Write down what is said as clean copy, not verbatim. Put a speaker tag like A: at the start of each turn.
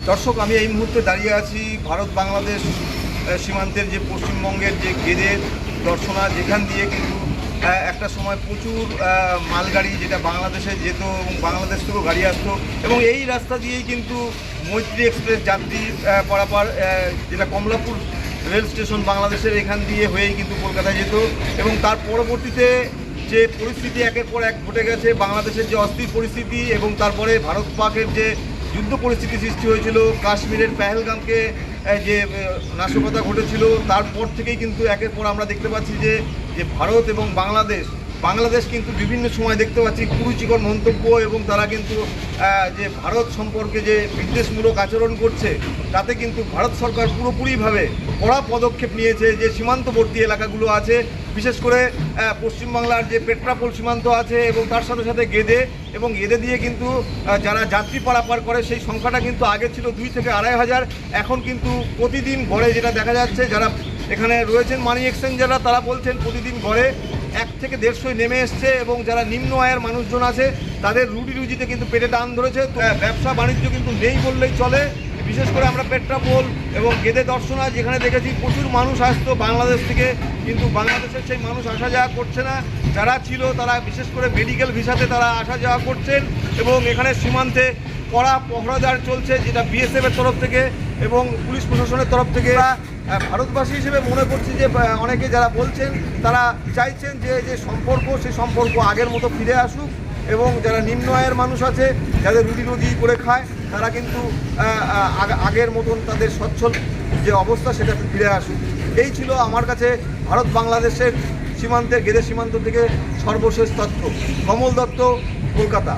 A: দর্শক, আমি এই মুহূর্তে দাঁড়িয়ে আছি ভারত বাংলাদেশ সীমান্তের যে পশ্চিমবঙ্গের যে গেদের দর্শনা, যেখান দিয়ে কিন্তু একটা সময় প্রচুর মালগাড়ি যেটা বাংলাদেশে যেত এবং বাংলাদেশ থেকেও গাড়ি আসতো, এবং এই রাস্তা দিয়েই কিন্তু মৈত্রী এক্সপ্রেস যাত্রী পারাপার, যেটা কমলাপুর রেল স্টেশন বাংলাদেশের, এখান দিয়ে হয়েই কিন্তু কলকাতায় যেত। এবং তার পরবর্তীতে যে পরিস্থিতি একের পর এক ঘটে গেছে, বাংলাদেশের যে অস্থির পরিস্থিতি এবং তারপরে ভারত পাকের যে যুদ্ধ পরিস্থিতি সৃষ্টি হয়েছিল, কাশ্মীরের পেহেলগামকে যে নাশকতা ঘটেছিল, তারপর থেকেই কিন্তু একের পর আমরা দেখতে পাচ্ছি যে ভারত এবং বাংলাদেশ কিন্তু বিভিন্ন সময় দেখতে পাচ্ছি কুরুচিকর মন্তব্য, এবং তারা কিন্তু যে ভারত সম্পর্কে যে বিদ্বেষমূলক আচরণ করছে, তাতে কিন্তু ভারত সরকার পুরোপুরিভাবে কড়া পদক্ষেপ নিয়েছে। যে সীমান্তবর্তী এলাকাগুলো আছে, বিশেষ করে পশ্চিমবাংলার যে পেট্রাপোল সীমান্ত আছে এবং তার সাথে সাথে গেদে, এবং গেদে দিয়ে কিন্তু যারা যাত্রী পারাপার করে সেই সংখ্যাটা কিন্তু আগে ছিল 2 থেকে 2,500, এখন কিন্তু প্রতিদিন গড়ে যেটা দেখা যাচ্ছে, যারা এখানে রয়েছেন মানি এক্সচেঞ্জাররা, তারা বলছেন প্রতিদিন গড়ে 1 থেকে 150 নেমে এসছে, এবং যারা নিম্ন আয়ের মানুষজন আছে তাদের রুজিতে কিন্তু পেটে টান ধরেছে। তো ব্যবসা বাণিজ্য কিন্তু নেই বললেই চলে। বিশেষ করে আমরা পেট্রাপোল এবং গেদে দর্শনা যেখানে দেখেছি প্রচুর মানুষ আসতো বাংলাদেশ থেকে, কিন্তু বাংলাদেশের সেই মানুষ আসা যাওয়া করছে না। যারা ছিল তারা বিশেষ করে মেডিকেল ভিসাতে তারা আসা যাওয়া করছেন, এবং এখানে সীমান্তে কড়া পহরাদার চলছে, যেটা বিএসএফের তরফ থেকে এবং পুলিশ প্রশাসনের তরফ থেকে। ভারতবাসী হিসেবে মনে করছি যে অনেকে যারা বলছেন, তারা চাইছেন যে সম্পর্ক, সেই সম্পর্ক আগের মতো ফিরে আসুক, এবং যারা নিম্ন আয়ের মানুষ আছে, যাদের রুজি করে খায়, তারা কিন্তু আগের মতন তাদের সচ্ছল যে অবস্থা সেটা ফিরে আসুক। এই ছিল আমার কাছে ভারত বাংলাদেশের সীমান্তের গেদে সীমান্ত থেকে সর্বশেষ তথ্য। কমল দত্ত, কলকাতা।